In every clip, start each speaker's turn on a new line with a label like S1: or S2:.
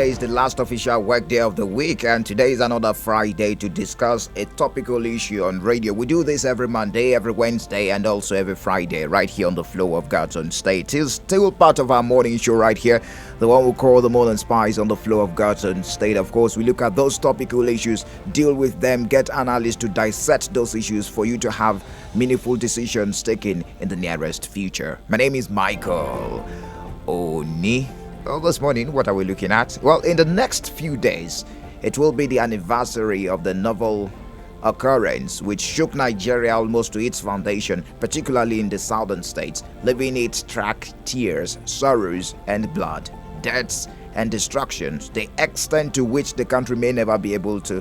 S1: Today is the last official work day of the week, and today is another Friday to discuss a topical issue on radio. We do this every Monday, every Wednesday, and also every Friday right here on the Flow of God's Own State. It's still part of our morning show right here, the one we call the Morning Spies on the Flow of God's Own State. Of course, we look at those topical issues, deal with them, get analysts to dissect those issues for you to have meaningful decisions taken in the nearest future. My name is Michael Oni. Well, this morning, what are we looking at? Well, in the next few days, it will be the anniversary of the novel occurrence which shook Nigeria almost to its foundation, particularly in the southern states, leaving it track tears, sorrows, and blood, deaths, and destructions, the extent to which the country may never be able to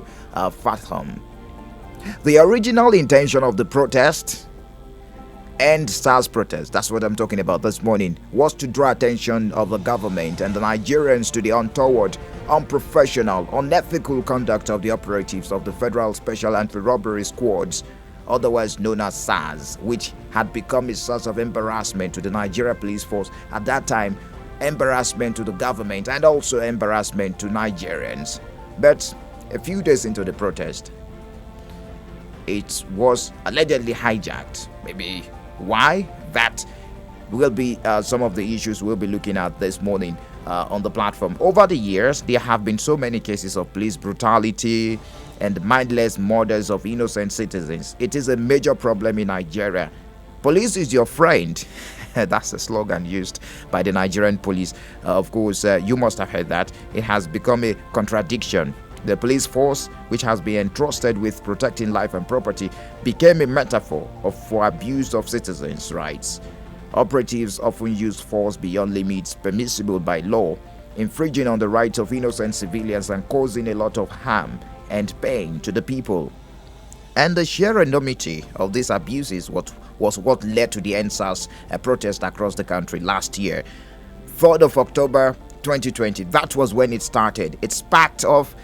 S1: fathom. The original intention of the protest, Endsars protest, that's what I'm talking about this morning, was to draw attention of the government and the Nigerians to the untoward, unprofessional, unethical conduct of the operatives of the Federal Special Anti-Robbery Squads, otherwise known as SARS, which had become a source of embarrassment to the Nigeria police force at that time, embarrassment to the government, and also embarrassment to Nigerians. But a few days into the protest, it was allegedly hijacked. Maybe why? That will be some of the issues we'll be looking at this morning on the platform. Over the years, there have been so many cases of police brutality and mindless murders of innocent citizens. It is a major problem in Nigeria. Police is your friend. That's a slogan used by the Nigerian police. Of course, you must have heard that. It has become a contradiction. The police force, which has been entrusted with protecting life and property, became a metaphor for abuse of citizens' rights. Operatives often use force beyond limits permissible by law, infringing on the rights of innocent civilians and causing a lot of harm and pain to the people. And the sheer enormity of these abuses was what led to the Endsars protest across the country last year. 3rd of October 2020, that was when it started. It was sparked off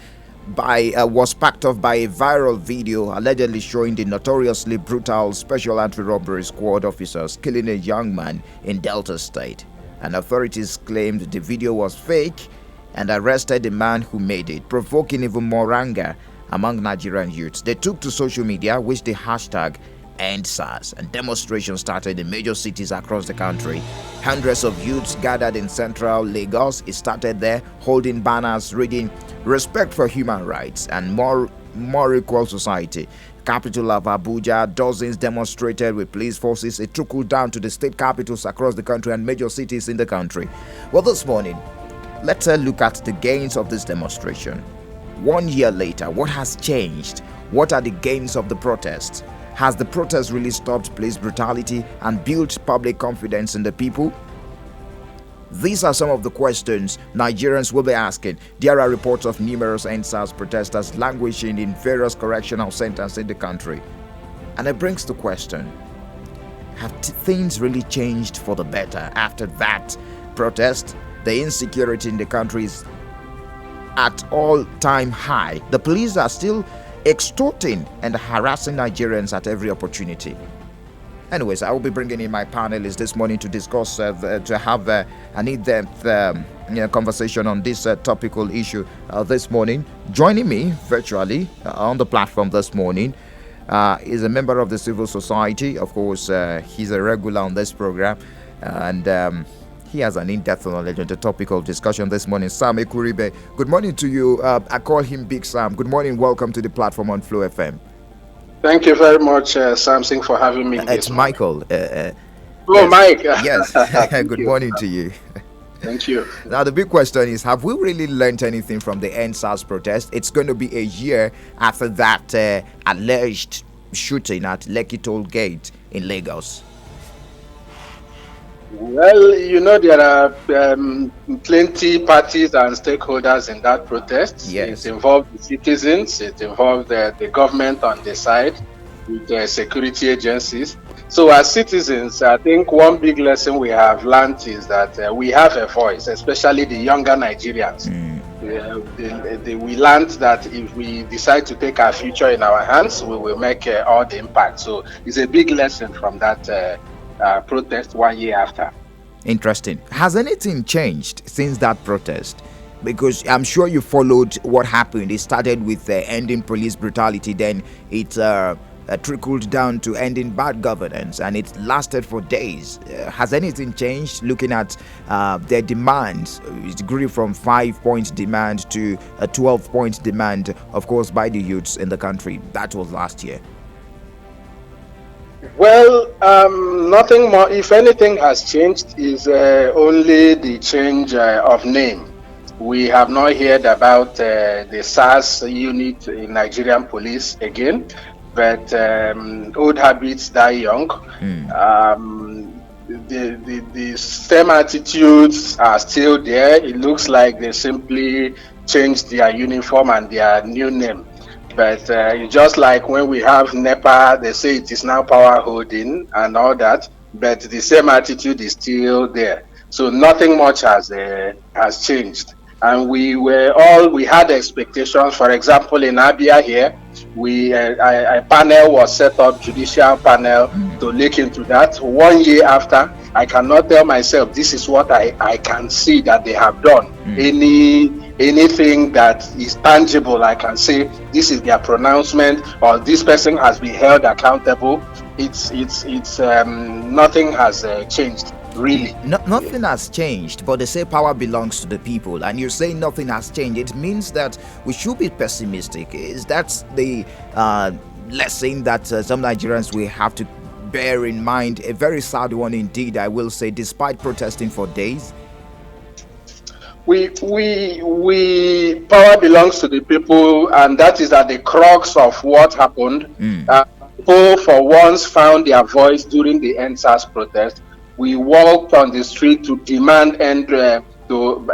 S1: by a viral video allegedly showing the notoriously brutal Special Anti-Robbery Squad officers killing a young man in Delta State. And authorities claimed the video was fake and arrested the man who made it, provoking even more anger among Nigerian youths. They took to social media with the hashtag Endsars, and demonstrations started in major cities across the country. Hundreds of youths gathered in central Lagos. It started there, holding banners reading "Respect for Human Rights" and more equal society. Capital of Abuja, dozens demonstrated with police forces. It trickled down to the state capitals across the country and major cities in the country. Well, this morning, let's look at the gains of this demonstration. 1 year later, what has changed? What are the gains of the protest? Has the protest really stopped police brutality and built public confidence in the people? These are some of the questions Nigerians will be asking. There are reports of numerous Endsars protesters languishing in various correctional centers in the country. And it brings the question, have things really changed for the better after that protest? The insecurity in the country is at all-time high. The police are still extorting and harassing Nigerians at every opportunity. Anyways, I will be bringing in my panelists this morning to discuss, to have an in-depth conversation on this topical issue this morning. Joining me virtually on the platform this morning is a member of the civil society. Of course, he's a regular on this program, and he has an in-depth knowledge on the topical discussion this morning. Sam Ekuribe, good morning to you. I call him Big Sam. Good morning. Welcome to the platform on Flow FM.
S2: Thank you very much, Samson, for having me.
S1: It's Michael.
S2: Yes.
S1: Mike. Yes. Good morning to you.
S2: Thank you.
S1: Now, the big question is, have we really learned anything from the Endsars protest? It's going to be a year after that alleged shooting at Lekki Toll Gate in Lagos.
S2: Well, there are plenty parties and stakeholders in that protest.
S1: Yes.
S2: It involved the citizens, it involved the government on the side, with the security agencies. So as citizens, I think one big lesson we have learned is that we have a voice, especially the younger Nigerians. We learned that if we decide to take our future in our hands, we will make all the impact. So it's a big lesson from that protest 1 year after.
S1: Interesting. Has anything changed since that protest? Because I'm sure you followed what happened. It started with ending police brutality, then it trickled down to ending bad governance, and it lasted for days. Has anything changed looking at their demands? It grew from 5 point demand to a 12 point demand, of course, by the youths in the country. That was last year.
S2: Well, nothing more. If anything has changed, is only the change of name. We have not heard about the SARS unit in Nigerian police again, but old habits die young. The same attitudes are still there. It looks like they simply changed their uniform and their new name. But it's just like when we have NEPA, they say it is now power holding and all that, but the same attitude is still there. So nothing much has changed. And we had expectations. For example, in Abia here, a panel was set up, judicial panel, to look into that. 1 year after, I cannot tell myself this is what I can see that they have done. Anything that is tangible, I can say this is their pronouncement or this person has been held accountable. It's nothing has changed. Really,
S1: nothing has changed, but they say power belongs to the people, and you're saying nothing has changed. It means that we should be pessimistic. Is that the lesson that some Nigerians will have to bear in mind? A very sad one indeed, I will say, despite protesting for days.
S2: We power belongs to the people, and that is at the crux of what happened. People for once found their voice during the Endsars protest. We walked on the street to demand end to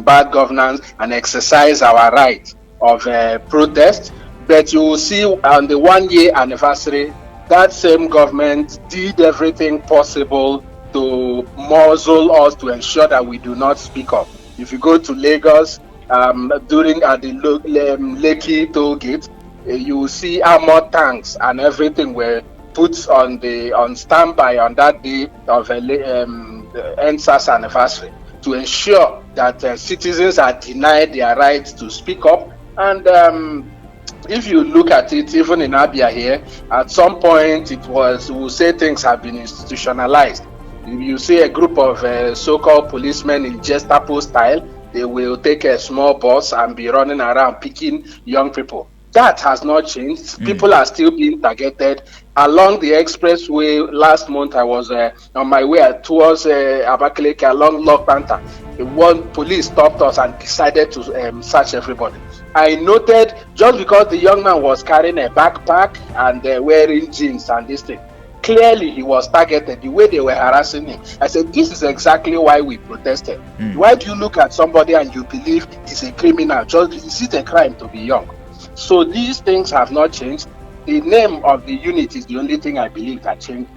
S2: bad governance and exercise our right of protest. But you will see on the 1 year anniversary, that same government did everything possible to muzzle us, to ensure that we do not speak up. If you go to Lagos during at the Lekki toll gate, you will see armored tanks and everything were put on standby on that day of Endsars anniversary to ensure that citizens are denied their right to speak up. And if you look at it, even in Abia here, at some point we'll say things have been institutionalized. You see a group of so-called policemen in Gestapo style, they will take a small bus and be running around picking young people. That has not changed. People are still being targeted. Along the expressway last month, I was on my way towards Abakaliki along Log Panther. One police stopped us and decided to search everybody. I noted just because the young man was carrying a backpack and wearing jeans and this thing, clearly he was targeted, the way they were harassing him. I said, this is exactly why we protested. Why do you look at somebody and you believe he's a criminal? Is it a crime to be young? So these things have not changed. The name of the unit is the only thing I believe that changed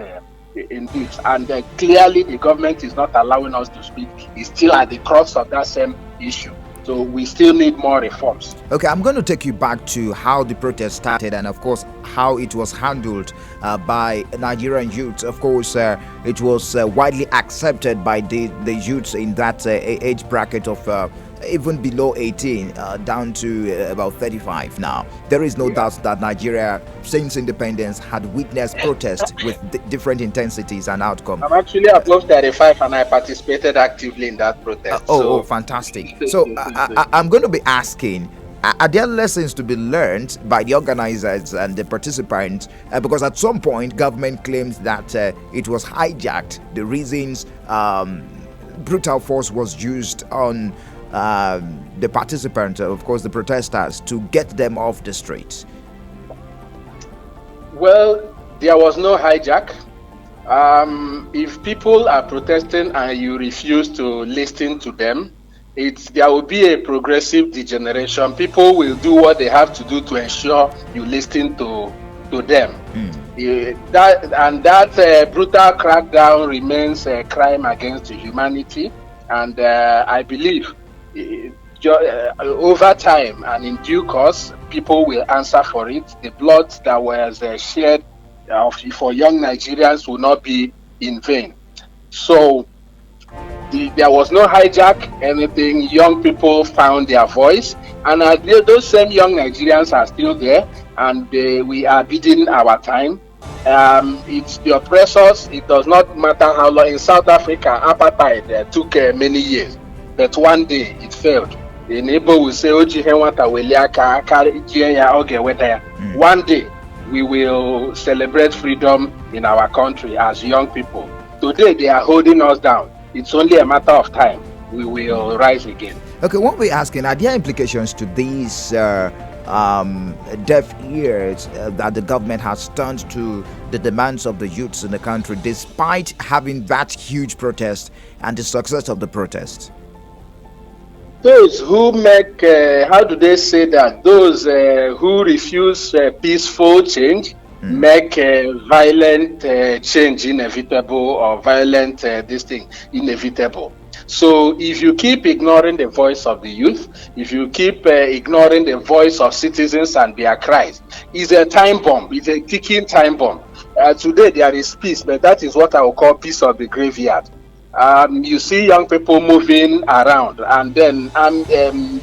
S2: in this. And clearly the government is not allowing us to speak. It's still at the crux of that same issue. So we still need more reforms.
S1: Okay, I'm going to take you back to how the protest started and, of course, how it was handled by Nigerian youths. Of course, it was widely accepted by the youths in that age bracket of even below 18 down to about 35 now. There is no doubt that Nigeria, since independence, had witnessed protests with different intensities and outcomes.
S2: I'm actually above 35 and I participated actively in that protest.
S1: Fantastic. So I'm going to be asking, are there lessons to be learned by the organizers and the participants? Because at some point, government claims that it was hijacked. The reasons brutal force was used on the participants, of course, the protesters, to get them off the streets.
S2: Well, there was no hijack. If people are protesting and you refuse to listen to them, there will be a progressive degeneration. People will do what they have to do to ensure you listen to them. That brutal crackdown remains a crime against humanity, and I believe over time and in due course, people will answer for it. The blood that was shed for young Nigerians will not be in vain. So there was no hijack, anything. Young people found their voice, and those same young Nigerians are still there, and we are biding our time. It's the oppressors. It does not matter how long. In South Africa, apartheid took many years, but one day it failed. The neighbor will say, one day we will celebrate freedom in our country as young people. Today they are holding us down. It's only a matter of time. We will rise again.
S1: Okay, what we're asking, are there implications to these deaf ears that the government has turned to the demands of the youths in the country, despite having that huge protest and the success of the protest?
S2: Those who make, how do they say that? Those who refuse peaceful change make violent change inevitable, or violent this thing inevitable. So if you keep ignoring the voice of the youth, if you keep ignoring the voice of citizens and their cries, it's a time bomb. It's a ticking time bomb. Today there is peace, but that is what I will call peace of the graveyard. You see young people moving around, and then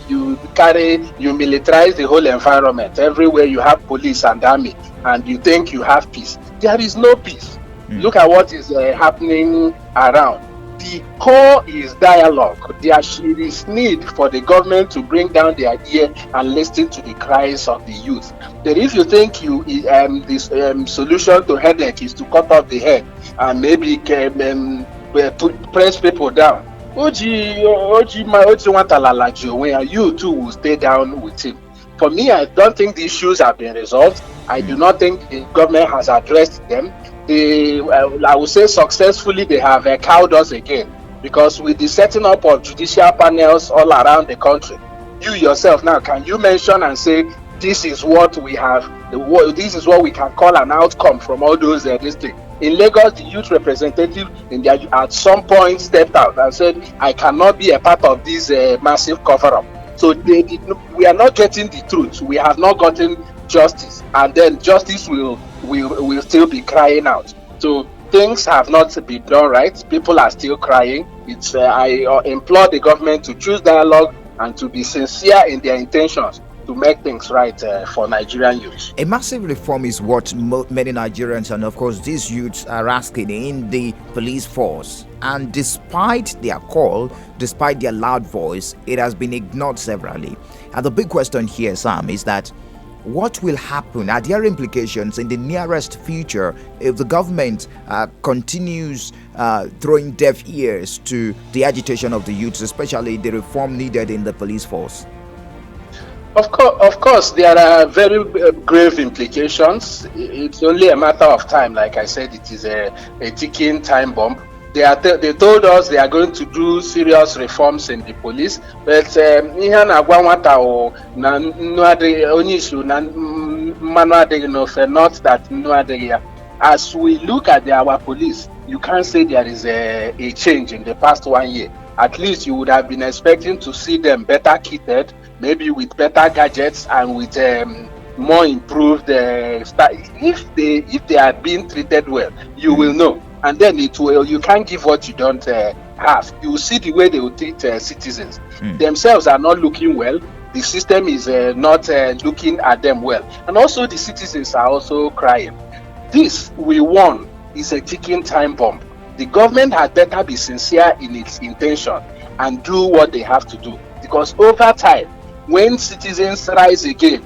S2: you militarize the whole environment. Everywhere you have police and army, and you think you have peace. There is no peace. Look at what is happening around. The core is dialogue. There is need for the government to bring down their ear and listen to the cries of the youth. But if you think this solution to headache is to cut off the head and maybe press people down, you too will stay down with him. For me, I don't think the issues have been resolved. I do not think the government has addressed them. I would say successfully they have cowed us again, because with the setting up of judicial panels all around the country, you yourself now, can you mention and say this is what we have, this is what we can call an outcome from all those this thing? In Lagos, the youth representative at some point stepped out and said, I cannot be a part of this massive cover-up. So we are not getting the truth. We have not gotten justice, and then justice will still be crying out. So things have not been done right. People are still crying. I implore the government to choose dialogue and to be sincere in their intentions to make things right for Nigerian youths.
S1: A massive reform is what many Nigerians and of course these youths are asking in the police force. And despite their call, despite their loud voice, it has been ignored severally. And the big question here, Sam, is that what will happen? Are there implications in the nearest future if the government continues throwing deaf ears to the agitation of the youths, especially the reform needed in the police force?
S2: Of course, there are very grave implications. It's only a matter of time. Like I said, it is a ticking time bomb. They told us they are going to do serious reforms in the police, but as we look at our police, you can't say there is a change in the past 1 year. At least you would have been expecting to see them better kitted, maybe with better gadgets and with more improved if they are being treated well, you will know. And then you can't give what you don't have. You will see the way they will treat citizens. Themselves are not looking well. The system is not looking at them well. And also the citizens are also crying. This, we warn, is a ticking time bomb. The government had better be sincere in its intention and do what they have to do. Because over time, when citizens rise again,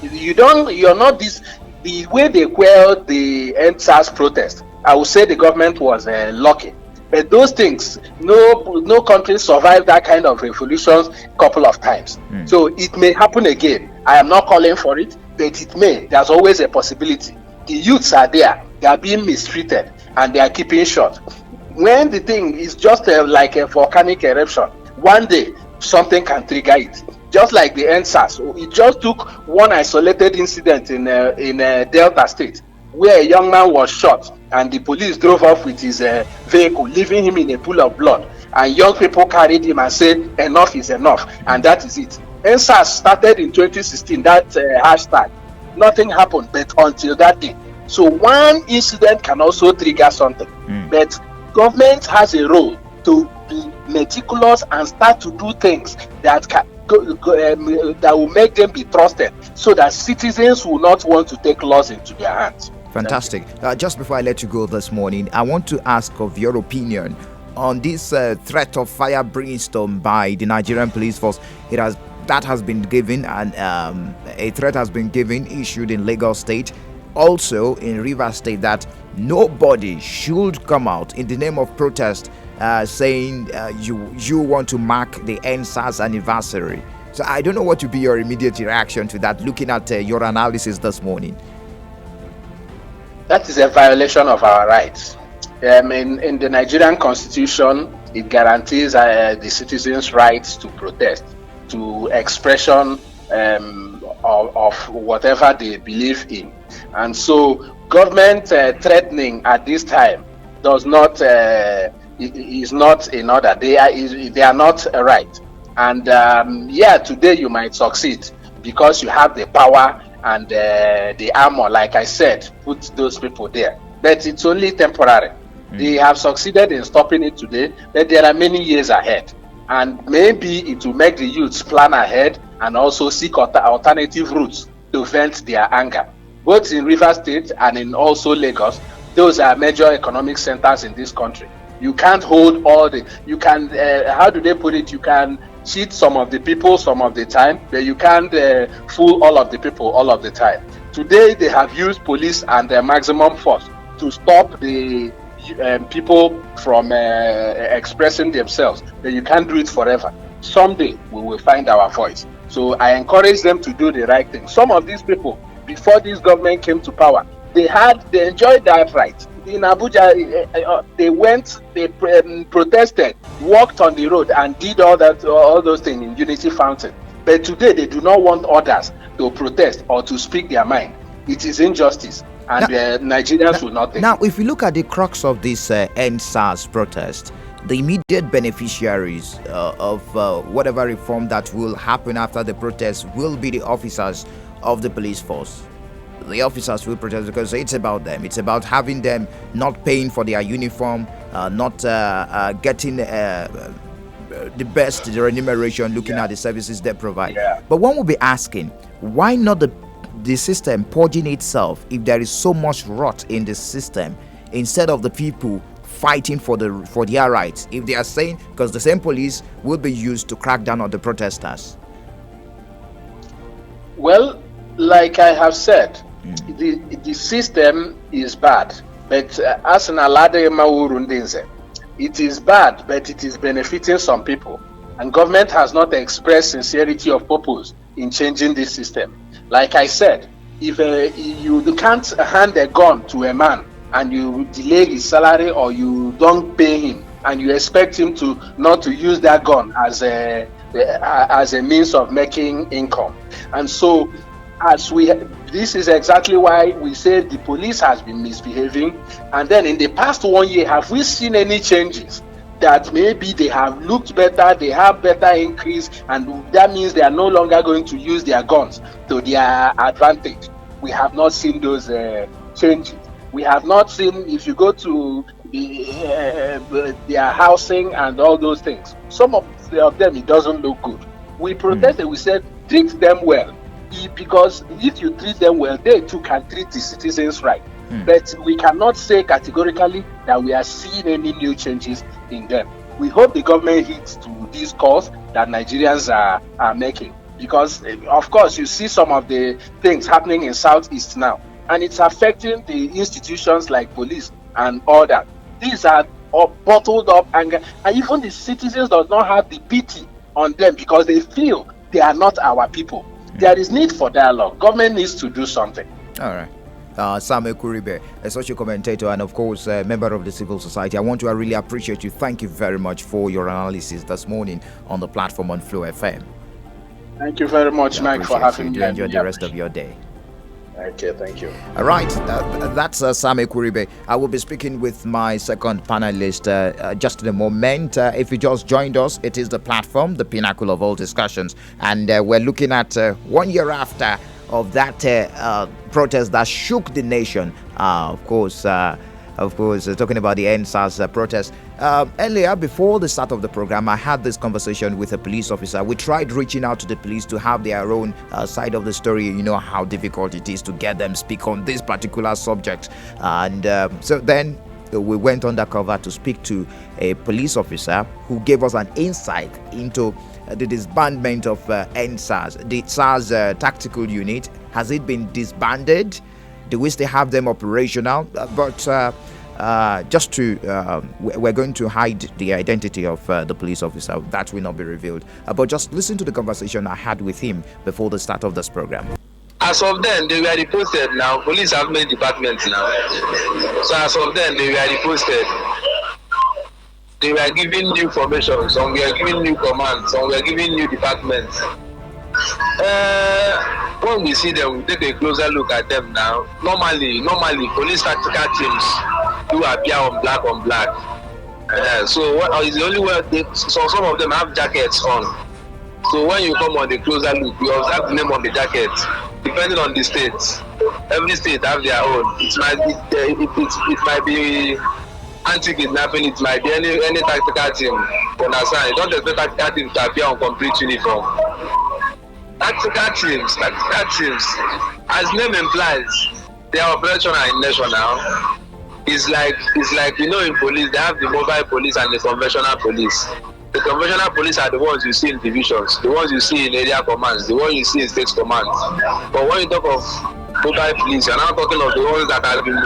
S2: you're not this. The way they quelled the Endsars protest, I would say the government was lucky. But those things, no country survived that kind of revolutions a couple of times. So it may happen again. I am not calling for it, but it may. There's always a possibility. The youths are there. They are being mistreated and they are keeping short. When the thing is just like a volcanic eruption, one day something can trigger it. Just like the Endsars, it just took one isolated incident in Delta State, where a young man was shot and the police drove off with his vehicle, leaving him in a pool of blood. And young people carried him and said, enough is enough. And that is it. Endsars started in 2016, that hashtag. Nothing happened, but until that day. So one incident can also trigger something. But government has a role to meticulous and start to do things that that will make them be trusted, so that citizens will not want to take laws into their hands.
S1: Fantastic. Just before I let you go this morning, I want to ask of your opinion on this threat of fire brimstone by the Nigerian police force. That has been given, and a threat has been given, issued in Lagos State, also in Rivers State, that nobody should come out in the name of protest saying you want to mark the Endsars anniversary. So I don't know what to be your immediate reaction to that, looking at your analysis this morning.
S2: That is a violation of our rights. In the Nigerian constitution, it guarantees the citizens' rights to protest, to expression of whatever they believe in. And so government threatening at this time is not in order. They are not right. And today you might succeed because you have the power and the armor, like I said, put those people there. But it's only temporary. They have succeeded in stopping it today, but there are many years ahead. And maybe it will make the youths plan ahead and also seek alternative routes to vent their anger. Both in Rivers State and in also Lagos, those are major economic centers in this country. You can't hold all the, you can, how do they put it? You can cheat some of the people some of the time, but you can't fool all of the people all of the time. Today, they have used police and their maximum force to stop the people from expressing themselves, but you can't do it forever. Someday, we will find our voice. So I encourage them to do the right thing. Some of these people, before this government came to power, they enjoyed that right. In Abuja, they went, they protested, walked on the road, and did all those things in Unity Fountain. But today, they do not want others to protest or to speak their mind. It is injustice, and Nigerians will not take it.
S1: Now, if you look at the crux of this Endsars protest, the immediate beneficiaries of whatever reform that will happen after the protest will be the officers of the police force. The officers will protest because it's about them. It's about having them not paying for their uniform, not getting the best remuneration, looking at the services they provide.
S2: Yeah.
S1: But one will be asking, why not the system purging itself if there is so much rot in the system, instead of the people fighting for their rights? If they are saying, because the same police will be used to crack down on the protesters.
S2: Well, like I have said, the system is bad, but as an alade maurundinze, it is bad, but it is benefiting some people, and government has not expressed sincerity of purpose in changing this system. Like I said, if you can't hand a gun to a man and you delay his salary or you don't pay him, and you expect him to not to use that gun as a means of making income. And so this is exactly why we say the police has been misbehaving. And then in the past 1 year, have we seen any changes that maybe they have looked better, they have better increase, and that means they are no longer going to use their guns to their advantage? We have not seen those changes. We have not seen, if you go to their housing and all those things, some of them, it doesn't look good. We protested, we said, treat them well. Because if you treat them well, they too can treat the citizens right. But we cannot say categorically that we are seeing any new changes in them. We hope the government hits to these calls that Nigerians are making. Because, of course, you see some of the things happening in Southeast now, and it's affecting the institutions like police and all that. These are all bottled up anger, and even the citizens does not have the pity on them because they feel they are not our people. There is need for dialogue. Government needs to do something.
S1: All right. Samuel Kuribe, a social commentator and, of course, a member of the civil society. I want to really appreciate you. Thank you very much for your analysis this morning on the platform on Flow FM.
S2: Thank you very much, Mike, for having me.
S1: Enjoy the rest of your day.
S2: Okay, thank you.
S1: All right, that's Samuel Kuribe. I will be speaking with my second panelist just in a moment. If you just joined us, it is the platform, the pinnacle of all discussions, and we're looking at 1 year after of that protest that shook the nation. Of course, of course, talking about the Endsars protest. Earlier, before the start of the program, I had this conversation with a police officer. We tried reaching out to the police to have their own side of the story. You know how difficult it is to get them speak on this particular subject. And so then we went undercover to speak to a police officer who gave us an insight into the disbandment of Endsars, the SARS tactical unit. Has it been disbanded? Do we still have them operational? But we're going to hide the identity of the police officer. That will not be revealed. But just listen to the conversation I had with him before the start of this program.
S3: As of then, they were reposted now. Police have many departments now. So as of then, they were reposted. They were giving new formations, some were giving new commands, some were giving new departments. When we see them, we take a closer look at them now. Normally, police tactical teams do appear on black. So is the only way so some of them have jackets on. So when you come on the closer look, you observe the name on the jacket. Depending on the state, every state have their own. It might be anti-kidnapping, it might be any tactical team. Understand? You don't expect tactical teams to appear on complete uniform. Tactical teams, as name implies, they are operational in national. It's like in police they have the mobile police and the conventional police. The conventional police are the ones you see in divisions, the ones you see in area commands, the ones you see in state commands. But when you talk of mobile police, you're now talking of the ones that have been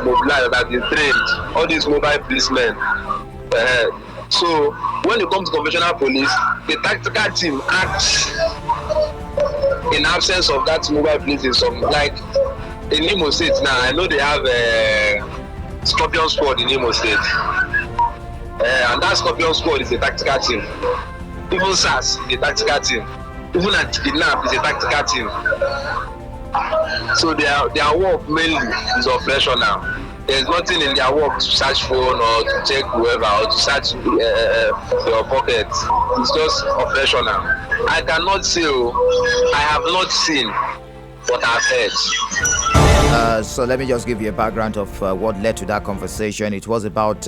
S3: mobilized, that have been trained, all these mobile policemen. So when it comes to conventional police, the tactical team acts in absence of that mobile police in some, like in Imo State now, I know they have a Scorpion squad in Imo State. And that Scorpion squad is a tactical team. Even SARS is a tactical team. Even anti-kidnap is a tactical team. So their work mainly is operational. There's nothing in their work to search phone or to check whoever or to search your pocket. It's just operational. I cannot say, I have not seen what I've heard.
S1: So let me just give you a background of what led to that conversation. It was about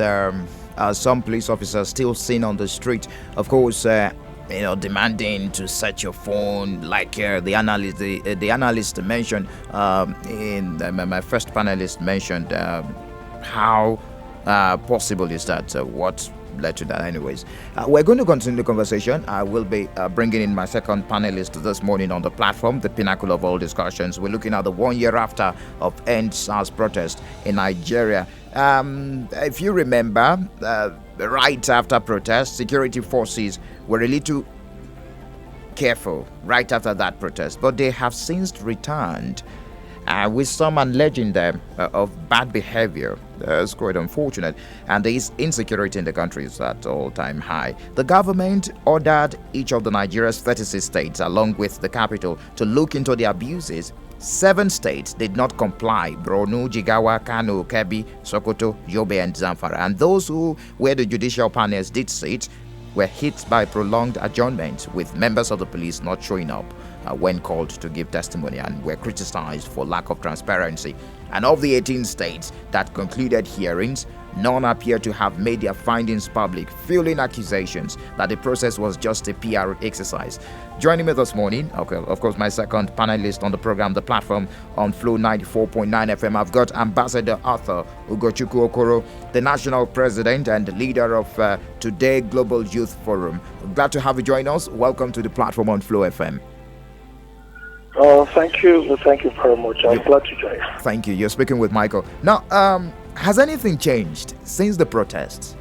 S1: some police officers still seen on the street, of course, demanding to search your phone, like the analyst mentioned in my first panelist mentioned. How possible is that? What led to that? Anyways, we're going to continue the conversation. I will be bringing in my second panelist this morning on the platform, the pinnacle of all discussions. We're looking at the 1 year after of Endsars protest in Nigeria. If you remember, right after protest, security forces were a little careful right after that protest, but they have since returned with some alleging them of bad behavior. It's quite unfortunate, and there is insecurity in the country is at all-time high. The government ordered each of the Nigeria's 36 states, along with the capital, to look into the abuses. 7 states did not comply: Borno, Jigawa, Kano, Kebbi, Sokoto, Yobe, and Zamfara. And those where the judicial panels did sit were hit by prolonged adjournment, with members of the police not showing up when called to give testimony, and were criticized for lack of transparency. And of the 18 states that concluded hearings, none appear to have made their findings public, fueling accusations that the process was just a PR exercise. Joining me this morning, of course, my second panelist on the program, the platform on Flow 94.9 FM, I've got Ambassador Arthur Ugochukwu Okoro, the national president and leader of Today Global Youth Forum. Glad to have you join us. Welcome to the platform on Flow FM.
S4: Oh, thank you. Thank you very much. I'm glad to join.
S1: Thank you. You're speaking with Michael. Now, has anything changed since the protests?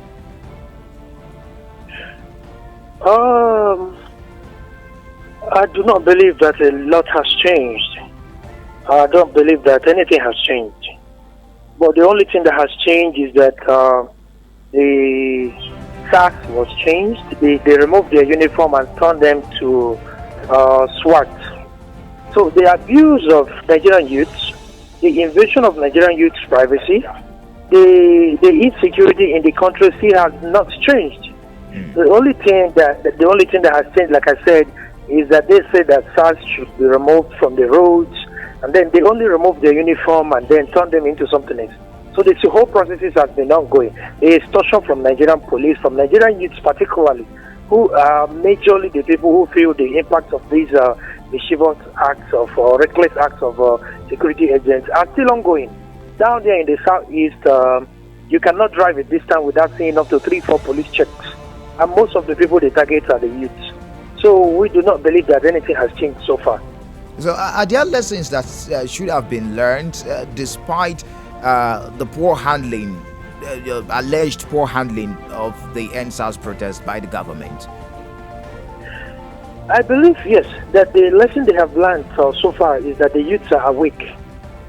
S4: I do not believe that a lot has changed. I don't believe that anything has changed. But the only thing that has changed is that the SARS was changed. They removed their uniform and turned them to SWAT. So the abuse of Nigerian youths, the invasion of Nigerian youth's privacy, the insecurity in the country still has not changed. The only thing that has changed, like I said, is that they say that SARS should be removed from the roads, and then they only remove their uniform and then turn them into something else. So this whole process has been ongoing. The extortion from Nigerian police, from Nigerian youths particularly, who are majorly the people who feel the impact of these mischievous acts of reckless acts of security agents are still ongoing. Down there in the southeast, you cannot drive a distance without seeing up to 3-4 police checks. And most of the people they target are the youths. So we do not believe that anything has changed so far.
S1: So are there lessons that should have been learned despite the poor handling, alleged poor handling of the Endsars protest by the government?
S4: I believe, yes, that the lesson they have learned so far is that the youths are awake.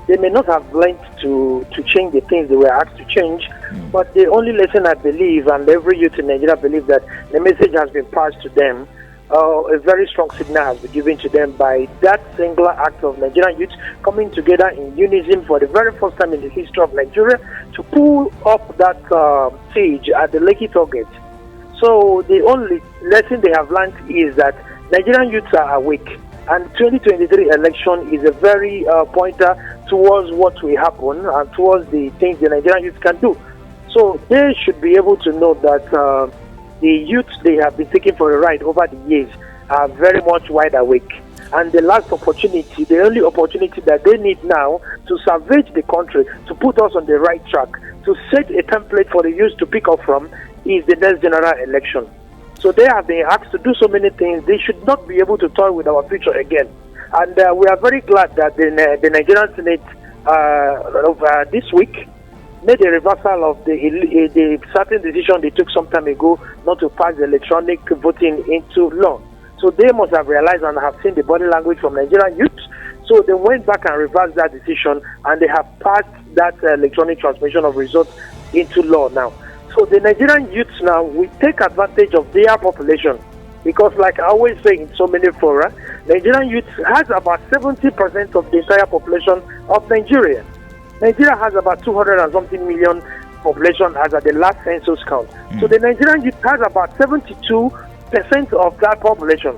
S4: They may not have learned to change the things they were asked to change, but the only lesson I believe, and every youth in Nigeria believes, that the message has been passed to them. A very strong signal has been given to them by that singular act of Nigerian youth coming together in unison for the very first time in the history of Nigeria to pull up that siege at the Lekki target. So the only lesson they have learned is that Nigerian youths are awake, and 2023 election is a very pointer towards what will happen and towards the things the Nigerian youth can do. So they should be able to know that the youth they have been taking for a ride over the years are very much wide awake. And the last opportunity, the only opportunity that they need now to salvage the country, to put us on the right track, to set a template for the youth to pick up from, is the next general election. So they have been asked to do so many things. They should not be able to toy with our future again. And we are very glad that the Nigerian Senate this week made a reversal of the certain decision they took some time ago not to pass the electronic voting into law. So they must have realized and have seen the body language from Nigerian youth. So they went back and reversed that decision, and they have passed that electronic transmission of results into law now. So the Nigerian youths now will take advantage of their population, because like I always say in so many fora, Nigerian youth has about 70% of the entire population of Nigeria. Nigeria has about 200 and something million population as at the last census count. So the Nigerian youth has about 72% of that population.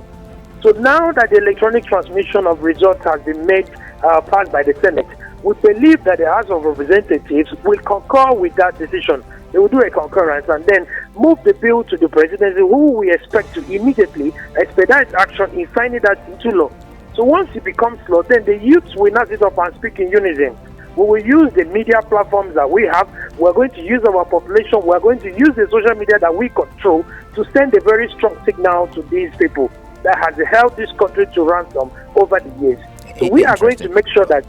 S4: So now that the electronic transmission of results has been made passed by the Senate, we believe that the House of Representatives will concur with that decision. They will do a concurrence and then move the bill to the presidency, who we expect to immediately expedite action in signing that into law. So once it becomes law, then the youths will not sit up and speak in unison. We will use the media platforms that we have. We're going to use our population. We're going to use the social media that we control to send a very strong signal to these people that has held this country to ransom over the years. So we are going to make sure that,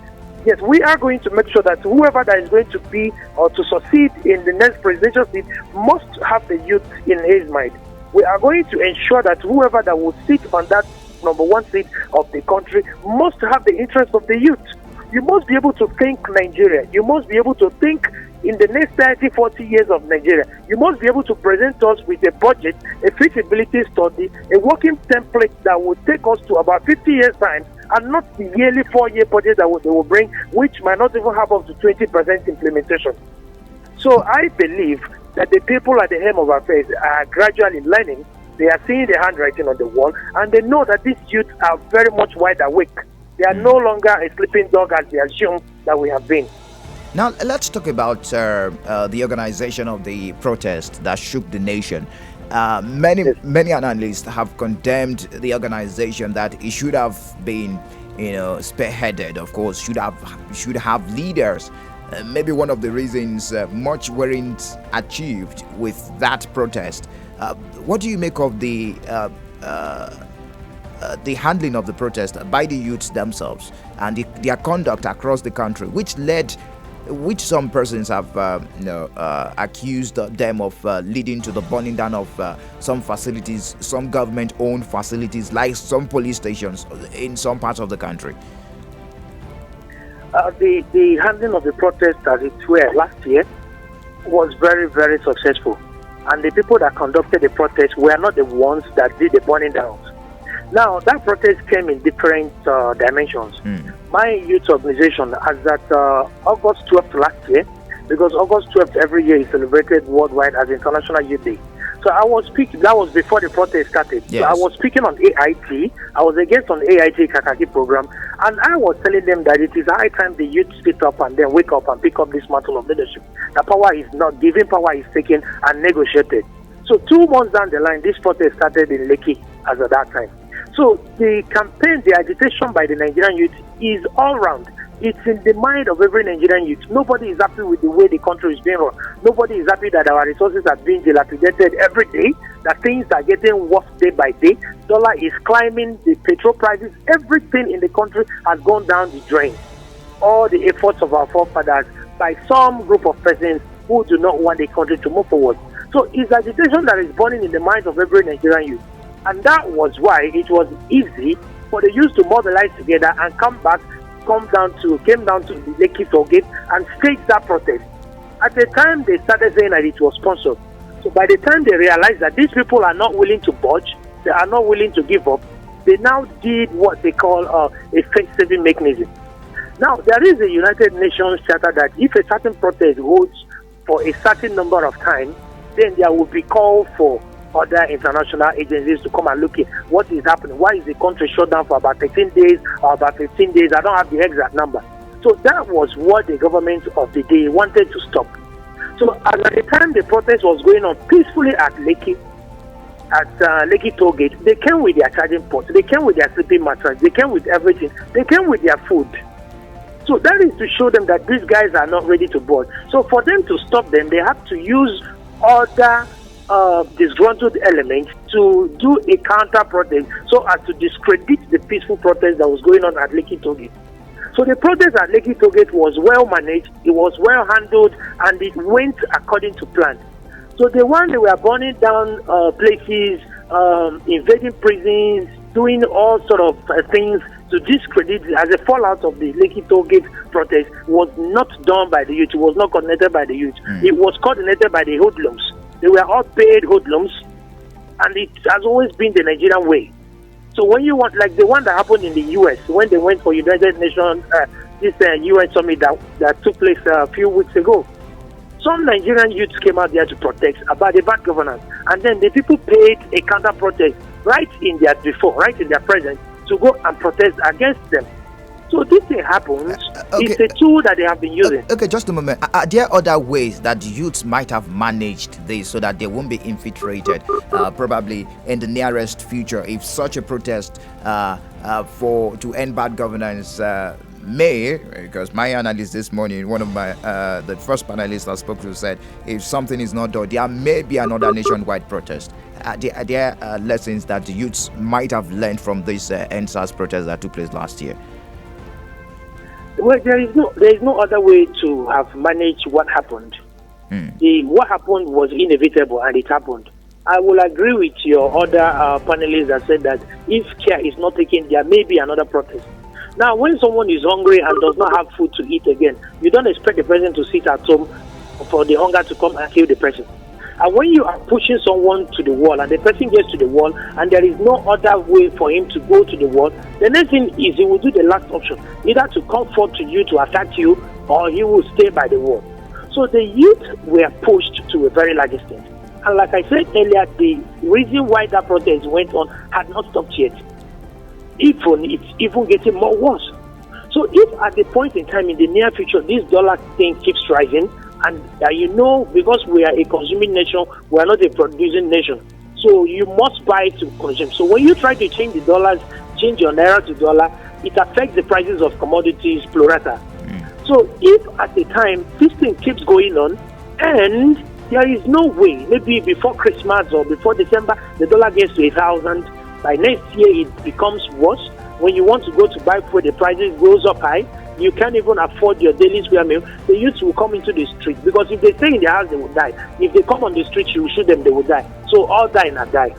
S4: yes, we are going to make sure that whoever that is going to be or to succeed in the next presidential seat must have the youth in his mind. We are going to ensure that whoever that will sit on that number one seat of the country must have the interest of the youth. You must be able to think Nigeria. You must be able to think in the next 30, 40 years of Nigeria. You must be able to present us with a budget, a feasibility study, a working template that will take us to about 50 years' time, and not the yearly 4-year budget that they will bring, which might not even have up to 20% implementation. So I believe that the people at the helm of affairs are gradually learning. They are seeing the handwriting on the wall, and they know that these youth are very much wide awake. They are no longer a sleeping dog as they assume that we have been.
S1: Now, let's talk about the organization of the protest that shook the nation. Many analysts have condemned the organization, that it should have been, spearheaded. Of course, should have leaders. Maybe one of the reasons much weren't achieved with that protest. What do you make of the handling of the protest by the youths themselves and their conduct across the country, which some persons have accused them of leading to the burning down of some facilities, some government-owned facilities, like some police stations in some parts of the country?
S4: The handling of the protest, as it were, last year was very, very successful. And the people that conducted the protest were not the ones that did the burning down. Now, that protest came in different dimensions. My youth organization, as at August 12th last year, because August 12th every year is celebrated worldwide as International Youth Day. So I was speaking, that was before the protest started.
S1: Yes.
S4: So I was speaking on AIT. I was against on AIT Kakaki program. And I was telling them that it is high time the youth sit up and then wake up and pick up this mantle of leadership. The power is not given, power is taken and negotiated. So 2 months down the line, this protest started in Lekki as at that time. So the campaign, the agitation by the Nigerian youth is all round. It's in the mind of every Nigerian youth. Nobody is happy with the way the country is being run. Nobody is happy that our resources are being dilapidated every day, that things are getting worse day by day. Dollar is climbing, the petrol prices, everything in the country has gone down the drain. All the efforts of our forefathers by some group of persons who do not want the country to move forward. So it's agitation that is burning in the minds of every Nigerian youth. And that was why it was easy for the youth to mobilize together and came down to the Lekki toll gate and staged that protest. At the time, they started saying that it was sponsored. So by the time they realized that these people are not willing to budge, they are not willing to give up, they now did what they call a face-saving mechanism. Now, there is a United Nations charter that if a certain protest holds for a certain number of time, then there will be call for other international agencies to come and look at what is happening. Why is the country shut down for about 13 days or about 15 days? I don't have the exact number. So that was what the government of the day wanted to stop. So at the time the protest was going on peacefully at Lekki toll gate, they came with their charging ports, they came with their sleeping mattress, they came with everything, they came with their food. So that is to show them that these guys are not ready to board. So for them to stop them, they have to use other disgruntled elements to do a counter protest so as to discredit the peaceful protest that was going on at Lekki toll gate. So the protest at Lekki toll gate was well managed, it was well handled, and it went according to plan. So the one they were burning down places, invading prisons, doing all sort of things to discredit as a fallout of the Lekki toll gate protest was not done by the youth. It was not coordinated by the youth. It was coordinated by the hoodlums. They were all paid hoodlums, and it has always been the Nigerian way. So when you want, like the one that happened in the U.S., when they went for United Nations, this UN summit that took place a few weeks ago, some Nigerian youths came out there to protest about the bad governance, and then the people paid a counter protest right in their presence to go and protest against them. So this thing happens. It's a tool that they have been using.
S1: Okay, just a moment. Are there other ways that youths might have managed this so that they won't be infiltrated, probably in the nearest future, if such a protest to end bad governance may? Because my analyst this morning, one of my the first panelist I spoke to said, if something is not done, there may be another nationwide protest. Are there lessons that the youths might have learned from this Endsars protest that took place last year?
S4: Well, there is no other way to have managed what happened. What happened was inevitable, and it happened. I will agree with your other panelists that said that if care is not taken, there may be another protest. Now, when someone is hungry and does not have food to eat again, you don't expect the person to sit at home for the hunger to come and kill the person. And when you are pushing someone to the wall and the person gets to the wall and there is no other way for him to go to the wall, the next thing is he will do the last option, either to come forward to you to attack you or he will stay by the wall. So the youth were pushed to a very large extent. And like I said earlier, the reason why that protest went on had not stopped yet. It's even getting more worse. So if at the point in time in the near future, this dollar thing keeps rising, and because we are a consuming nation, we are not a producing nation. So you must buy to consume. So when you try to change the dollars, change your naira to dollar, it affects the prices of commodities pro rata. So if at the time this thing keeps going on, and there is no way, maybe before Christmas or before December, the dollar gets to 1,000. By next year, it becomes worse. When you want to go to buy food, the prices goes up high. You can't even afford your daily square meal. The youths will come into the street because if they stay in their house, they will die. If they come on the street, you will shoot them, they will die. So all die and die.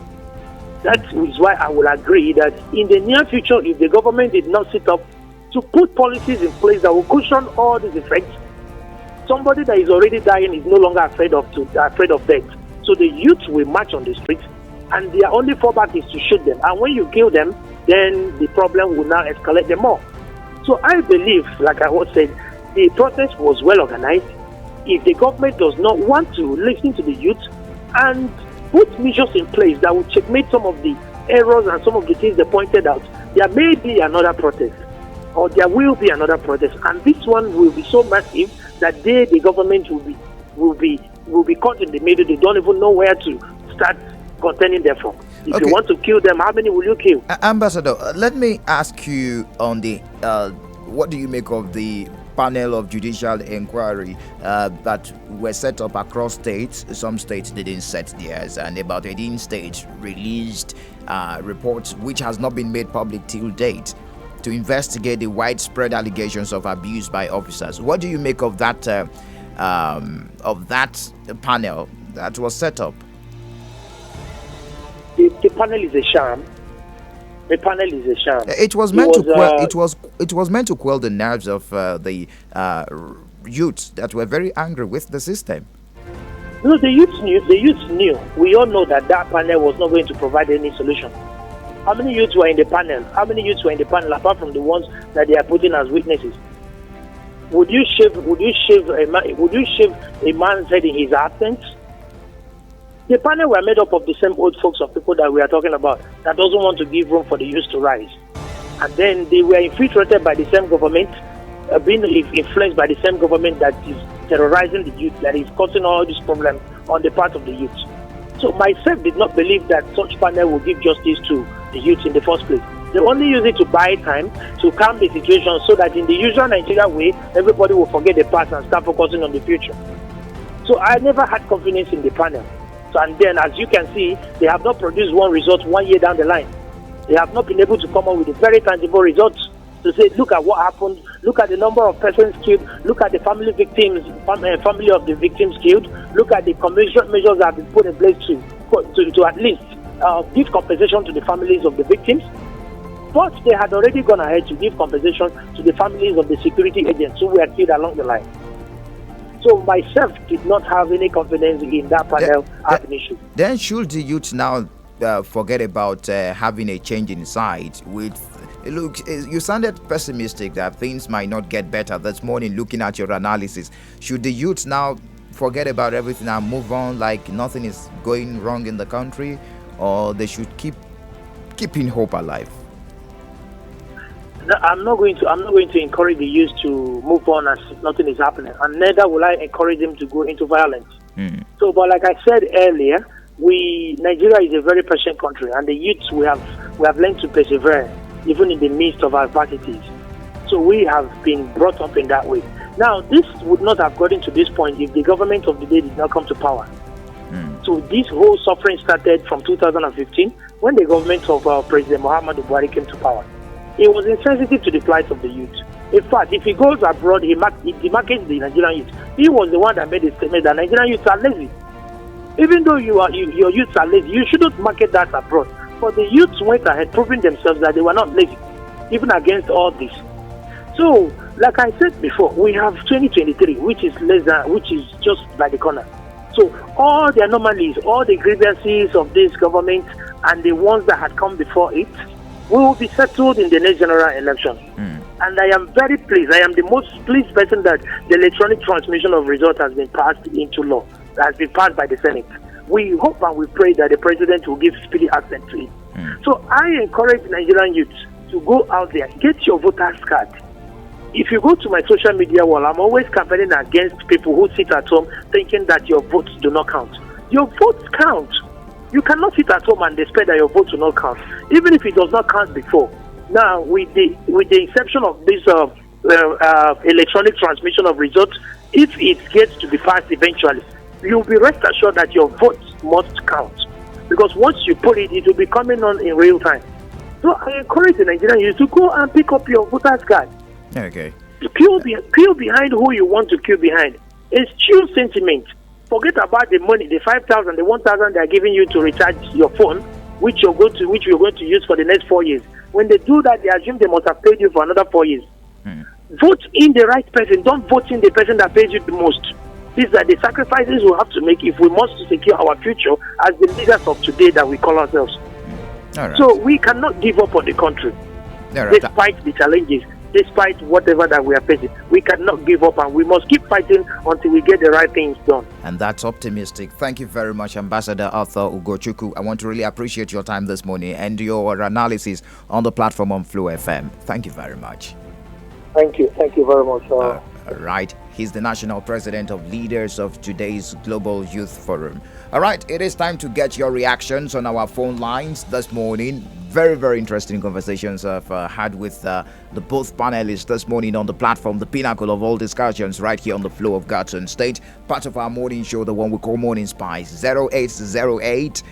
S4: That is why I will agree that in the near future, if the government did not sit up to put policies in place that will cushion all these effects, somebody that is already dying is no longer afraid of death. So the youth will march on the streets, and their only fallback is to shoot them. And when you kill them, then the problem will now escalate them more. So I believe, like I was saying, the protest was well organized. If the government does not want to listen to the youth and put measures in place that will checkmate some of the errors and some of the things they pointed out, there may be another protest, or there will be another protest, and this one will be so massive that the government will be caught in the middle. They don't even know where to start contending them from. If you want to kill them, how many will you kill?
S1: Ambassador, let me ask you on the what do you make of the panel of judicial inquiry that were set up across states? Some states didn't set theirs, and about 18 states released reports which has not been made public till date to investigate the widespread allegations of abuse by officers. What do you make of that panel that was set up?
S4: The panel is a sham. The panel is a sham.
S1: It was meant to quell the nerves of the youths that were very angry with the system.
S4: No, the youths knew. We all know that panel was not going to provide any solution. How many youths were in the panel? Apart from the ones that they are putting as witnesses? Would you shave a man's head in his absence? The panel were made up of the same old folks of people that we are talking about that doesn't want to give room for the youth to rise. And then they were infiltrated by the same government, being influenced by the same government that is terrorizing the youth, that is causing all these problems on the part of the youth. So myself did not believe that such panel will give justice to the youth in the first place. They only use it to buy time, to calm the situation, so that in the usual Nigerian way, everybody will forget the past and start focusing on the future. So I never had confidence in the panel. And then, as you can see, they have not produced one result 1 year down the line. They have not been able to come up with a very tangible results to say, look at what happened, look at the number of persons killed, look at the family of the victims killed, look at the commercial measures that have been put in place to at least give compensation to the families of the victims. But they had already gone ahead to give compensation to the families of the security agents who were killed along the line. So myself did not have any confidence in that panel as an issue.
S1: Then should the youth now forget about having a change in side? Look, you sounded pessimistic that things might not get better this morning looking at your analysis. Should the youth now forget about everything and move on like nothing is going wrong in the country, or they should keeping hope alive?
S4: I'm not going to encourage the youth to move on as if nothing is happening, and neither will I encourage them to go into violence. So, but like I said earlier, Nigeria is a very patient country, and the youths we have learned to persevere even in the midst of adversities. So we have been brought up in that way. Now, this would not have gotten to this point if the government of the day did not come to power. So this whole suffering started from 2015 when the government of President Muhammadu Buhari came to power. He was insensitive to the plight of the youth. In fact, if he goes abroad, he demarcates the Nigerian youth. He was the one that made the statement that Nigerian youths are lazy. Even though your youths are lazy, you shouldn't market that abroad. But the youths went ahead proving themselves that they were not lazy, even against all this. So, like I said before, we have 2023, which is just by the corner. So all the anomalies, all the grievances of this government and the ones that had come before it will be settled in the next general election. And I am very pleased. I am the most pleased person that the electronic transmission of results has been passed into law, has been passed by the Senate. We hope and we pray that the president will give speedy access to it. So I encourage Nigerian youths to go out there, get your voter's card. If you go to my social media wall, I'm always campaigning against people who sit at home thinking that your votes do not count. Your votes count. You cannot sit at home and expect that your votes will not count, even if it does not count before. Now, with the inception of this electronic transmission of results, if it gets to be passed eventually, you'll be rest assured that your votes must count. Because once you put it, it will be coming on in real time. So I encourage the Nigerian youth to go and pick up your voter's card.
S1: Okay.
S4: Queue behind who you want to queue behind. Eschew sentiment. Forget about the money, the 5,000, the 1,000 they are giving you to recharge your phone, which you're going to use for the next 4 years. When they do that, they assume they must have paid you for another 4 years. Vote in the right person. Don't vote in the person that pays you the most. These are the sacrifices we have to make if we must secure our future as the leaders of today that we call ourselves.
S1: All right.
S4: So we cannot give up on the country, despite the challenges. despite whatever that we are facing. We cannot give up, and we must keep fighting until we get the right things done.
S1: And that's optimistic. Thank you very much, Ambassador Arthur Ugochukwu. I want to really appreciate your time this morning and your analysis on the platform on Flow FM. Thank you very much.
S4: Thank you very much.
S1: Right. He's the national president of leaders of today's Global Youth Forum. All right. It is time to get your reactions on our phone lines this morning. Very, very interesting conversations I've had with the both panelists this morning on the platform, the pinnacle of all discussions right here on the Flow of Godson State. Part of our morning show, the one we call Morning Spice, 0808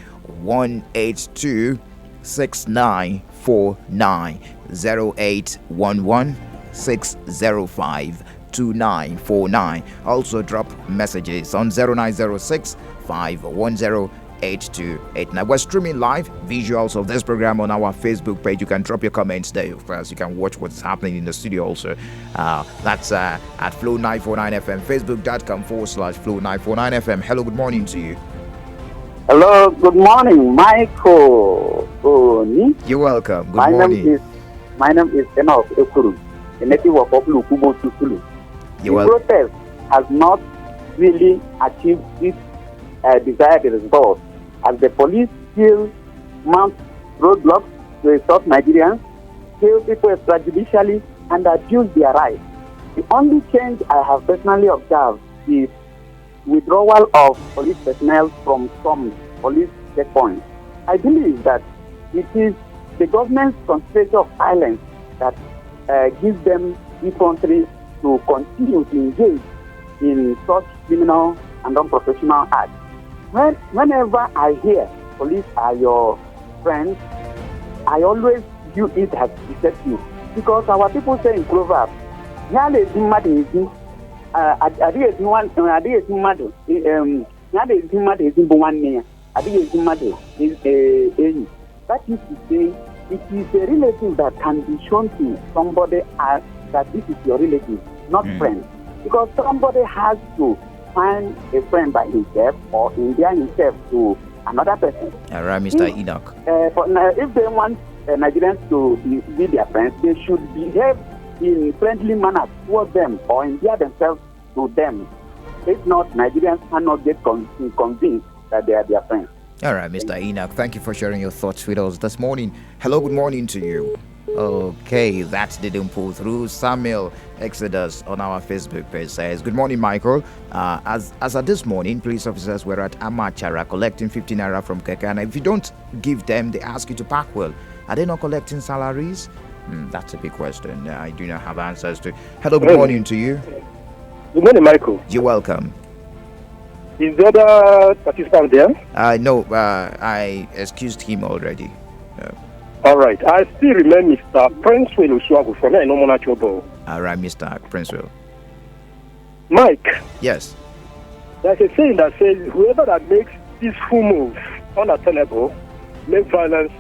S1: 182 6949 0811 605 2949. Also drop messages on 0906 510 8289. We're streaming live visuals of this program on our Facebook page. You can drop your comments there. Of course, you can watch what's happening in the studio also. That's at Flow 949 FM, facebook.com/Flow 949 FM. Hello, good morning to you.
S5: Hello, good morning, Michael.
S1: You're welcome. Good morning.
S5: My name is Enoch Ekuru, a native of Okubo Tukulu. The protest has not really achieved its desired result, as the police still mount roadblocks to assault Nigerians, kill people extrajudicially, and abuse their rights. The only change I have personally observed is withdrawal of police personnel from some police checkpoints. I believe that it is the government's conspiracy of silence that gives them effrontery to continue to engage in such criminal and unprofessional acts. Whenever I hear police are your friends, I always view it as deceptive, because our people say in Proverbs, that is to say, it is a relative that can be shown to somebody as that this is your relative, not friend. Because somebody has to find a friend by himself or endear himself to another person.
S1: All right, Mr. Enoch.
S5: If they want Nigerians to be their friends, they should behave in friendly manner towards them or endear themselves to them. If not, Nigerians cannot get convinced that they are their friends.
S1: All right, Mr. Enoch, thank you for sharing your thoughts with us this morning. Hello, good morning to you. Okay, that didn't pull through. Samuel Exodus on our Facebook page says, good morning, Michael. As at this morning, police officers were at Amachara collecting 15 naira from Keke, and if you don't give them, they ask you to park well. Are they not collecting salaries? That's a big question. I do not have answers to. Hello, good morning to you.
S6: Good morning, Michael.
S1: You're welcome.
S6: Is the other participant there?
S1: No, I excused him already.
S6: All right. I still remember Mr. Princewell Uswagu from Enomonachiobo.
S1: All right, Mr. Princewell.
S6: Mike.
S1: Yes.
S6: There's a saying that says, whoever that makes peaceful moves unattainable, make violence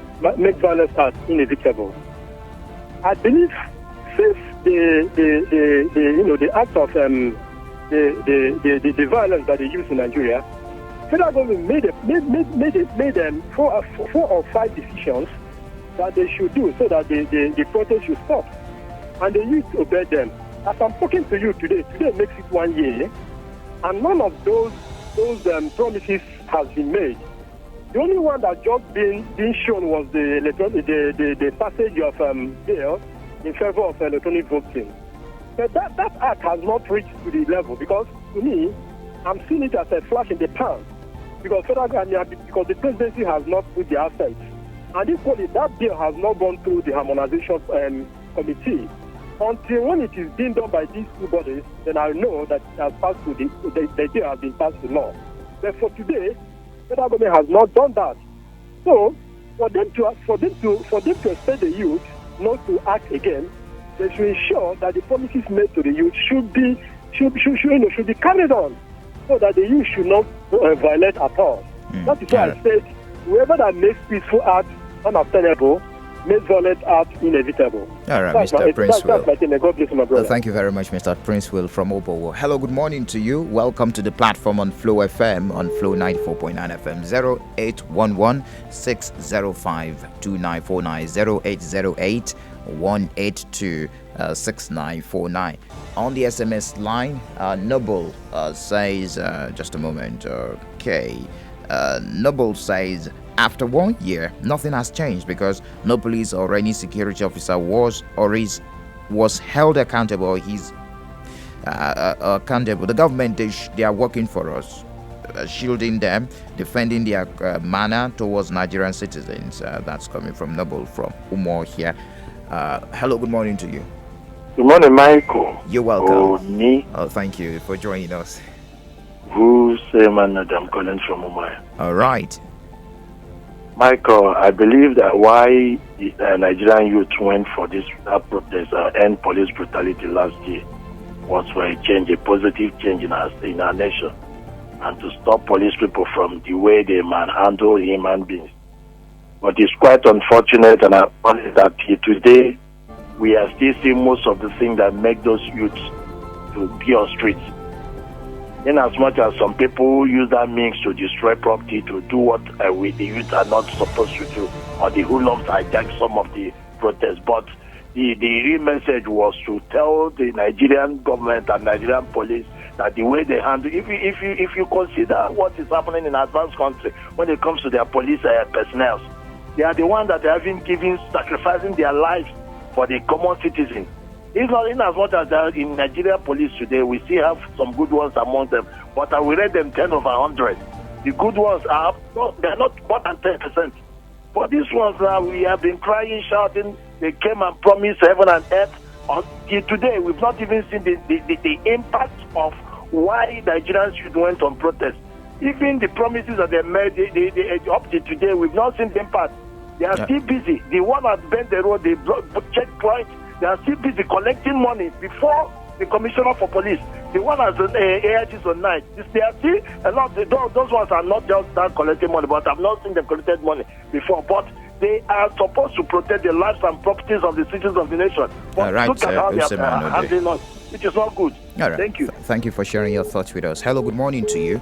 S6: as inevitable. I believe since the act of the violence that they use in Nigeria, federal government made them 4 or 5 decisions that they should do so that the protest should stop, and they used to obey them. As I'm talking to you today makes it 1 year, and none of those promises has been made. The only one that just been shown was the passage of bill in favor of electronic voting. But that act has not reached to the level, because to me, I'm seeing it as a flash in the pan, because because the presidency has not put the assets, and equally that bill has not gone through the harmonization committee. Until when it is being done by these two bodies, then I know that it has passed to the bill has been passed to law. But for today, federal government has not done that. So for them to expect the youth not to act again, they should ensure that the promises made to the youth should be carried on, so that the youth should not violate at all. That is why I said, whoever that makes peaceful acts unobtainable, makes violent acts inevitable.
S1: All right, Mr. Princewell.
S6: God bless my brother.
S1: Thank you very much, Mr. Princewell from Opowo. Hello, good morning to you. Welcome to the platform on Flow FM, on Flow 94.9 FM, 0811 605 2949, 0808 1826949. On the SMS line, Noble says, just a moment, okay. Noble says, after 1 year, nothing has changed because no police or any security officer was held accountable. He's accountable. The government, they are working for us, shielding them, defending their manner towards Nigerian citizens. That's coming from Noble from Umo here. Hello, good morning to you.
S7: Good morning, Michael.
S1: You're welcome.
S7: Me.
S1: Oh, thank you for joining us.
S7: Who's I'm calling from Umaya.
S1: All right.
S7: Michael, I believe that why the Nigerian youth went for this protest, end police brutality last year, was for a change, a positive change in our nation, and to stop police people from the way they manhandle human beings. But it's quite unfortunate, and I find that today we are still seeing most of the things that make those youths to be on streets. In as much as some people use that means to destroy property, to do what the youth are not supposed to do, or the hooligans hijack some of the protests. But the real message was to tell the Nigerian government and Nigerian police that the way they handle, if you consider what is happening in advanced country when it comes to their police personnel, they are the ones that are even sacrificing their lives for the common citizen. It's not in as much as in Nigeria police today, we still have some good ones among them, but I will rate them 10 over 100. The good ones they're not more than 10%. But these ones, we have been crying, shouting, they came and promised heaven and earth. Until today, we've not even seen the impact of why Nigerians should went on protest. Even the promises that they made, up to today, we've not seen the impact. They are still busy. The one that bent the road, they checkpoint. They are still busy collecting money before the commissioner for police. The one has AIGs on night. They are still a lot. Those ones are not just start collecting money, but I've not seen them collected money before. But they are supposed to protect the lives and properties of the citizens of the nation. But
S1: right,
S7: look at how they are handling us. It is not good.
S1: All right.
S7: Thank you.
S1: Thank you for sharing your thoughts with us. Hello, good morning to you.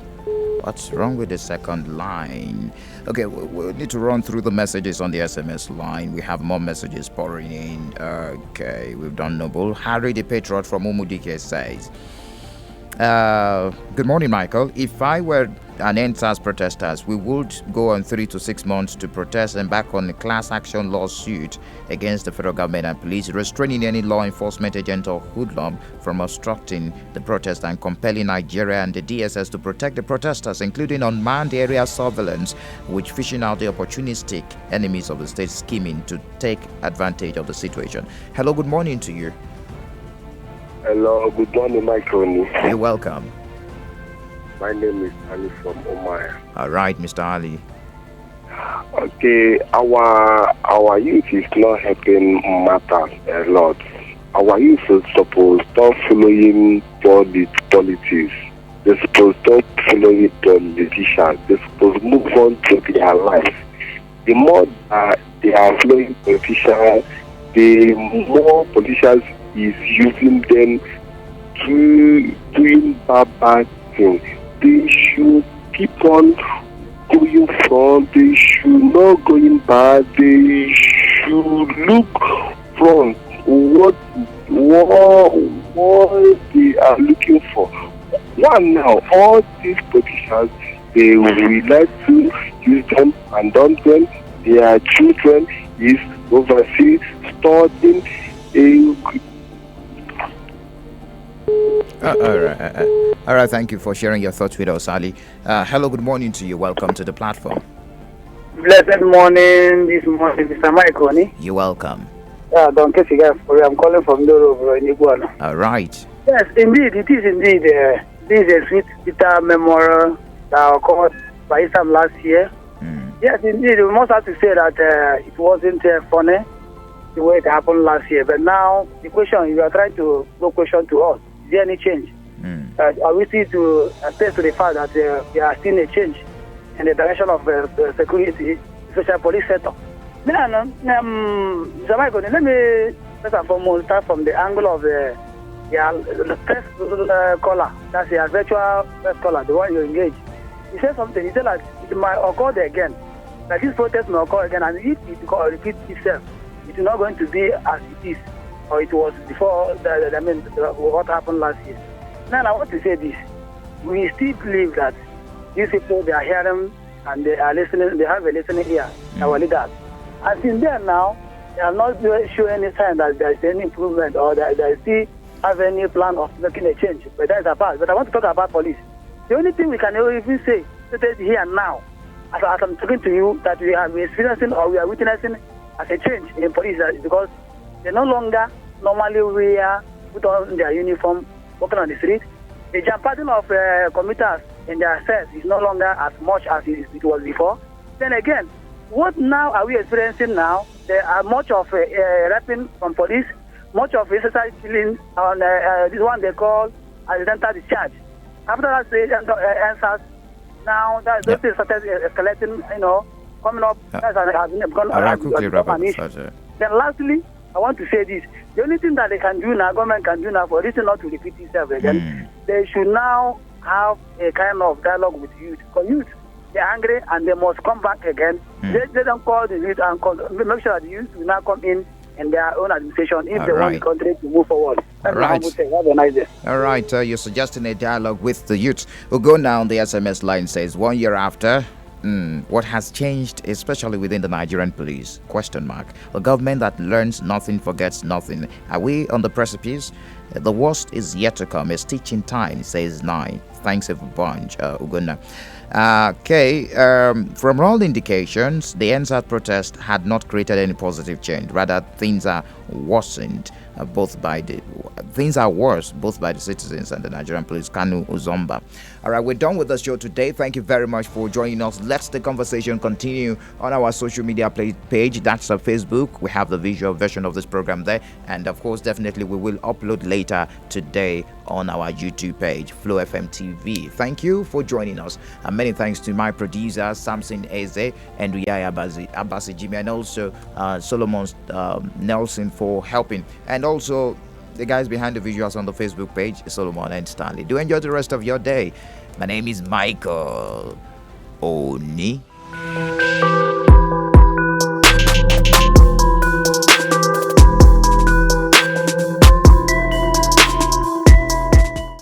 S1: What's wrong with the second line? Okay, we'll need to run through the messages on the SMS line. We have more messages pouring in. Okay, we've done Noble. Harry the Patriot from Umudike says, good morning, Michael. If I were an Endsars protesters, we would go on 3 to 6 months to protest and back on a class action lawsuit against the federal government and police, restraining any law enforcement agent or hoodlum from obstructing the protest and compelling Nigeria and the DSS to protect the protesters, including unmanned area surveillance, which fishing out the opportunistic enemies of the state scheming to take advantage of the situation. Hello, good morning to you.
S8: Hello, good morning, Michael.
S1: You're welcome.
S8: My name is Ali from Omaya.
S1: All right, Mr. Ali.
S8: Okay, our youth is not helping matters a lot. Our youth is supposed to stop following politics. They're supposed to stop following politicians. They're supposed to move on to their life. The more they are following politicians, the more politicians is using them to doing bad things. They should keep on going front. They should not going back. They should look front. What they are looking for. One now, all these politicians, they will like to use them and dump them. Their children is overseas studying.
S1: All right. Thank you for sharing your thoughts with us, Ali. Hello, good morning to you. Welcome to the platform.
S9: Blessed morning, this morning, Mr. Michael.
S1: You're welcome.
S9: Don't get you guys for you. I'm calling from Doro in Iguana.
S1: All right.
S9: Yes, indeed, it is indeed. This is a sweet bitter memorial that occurred by Islam last year. Yes, indeed, we must have to say that it wasn't funny the way it happened last year. But now, the question, you are trying to go question to us. Is there any change? Are we still to attest to the fact that there are still a change in the direction of security, social police sector? Mr. Michael, let me first and foremost start from the angle of the first caller. That's the virtual first caller, the one you engage. He said something. He said that it might occur again. That this protest may occur again, and if it repeats itself, It is not going to be as it is, or it was before. What happened last year. Now, I want to say this: we still believe that these people, they are hearing and they are listening. They have a listening ear. Our leaders, and since then now, they are not showing any sign that there is any improvement or that they still have any plan of making a change. But that is apart. But I want to talk about police. The only thing we can even say here and now, as I'm talking to you, that we are experiencing or we are witnessing as a change in police, is because they no longer normally put on their uniform, walking on the street. The jam-pattern of commuters in their cells is no longer as much as it was before. Then again, what now are we experiencing now? There are much of rapping from police, much of exercise killing on this one they call accidental discharge. After that, Endsars, now that those things started escalating, coming up. Has become an issue. Then lastly, I want to say this. The only thing that they can do now, government can do now for this not to repeat itself again, they should now have a kind of dialogue with youth. Because youth, they're angry and they must come back again. They don't call the youth and make sure that the youth will now come in their own administration if they want the country to move forward. That's what I would say. Have a nice day.
S1: All right, you're suggesting a dialogue with the youth. We'll go now on the SMS line says, 1 year after, what has changed, especially within the Nigerian police? Question mark. A government that learns nothing, forgets nothing. Are we on the precipice? The worst is yet to come. It's teaching time, says 9. Thanks a bunch, Ugonna. From all indications, the Endsars protest had not created any positive change. Rather, things are worsened. Things are worse both by the citizens and the Nigerian police. Kanu Uzomba. All right, we're done with the show today. Thank you very much for joining us. Let's the conversation continue on our social media page. That's Facebook. We have the visual version of this program there, and of course, definitely we will upload later today on our YouTube page, Flow FM TV. Thank you for joining us, and many thanks to my producer Samson Eze and Riyaya Abasi Jimmy, and also Solomon Nelson for helping, and also the guys behind the visuals on the Facebook page, Solomon and Stanley. Do enjoy the rest of your day. My name is Michael Oni.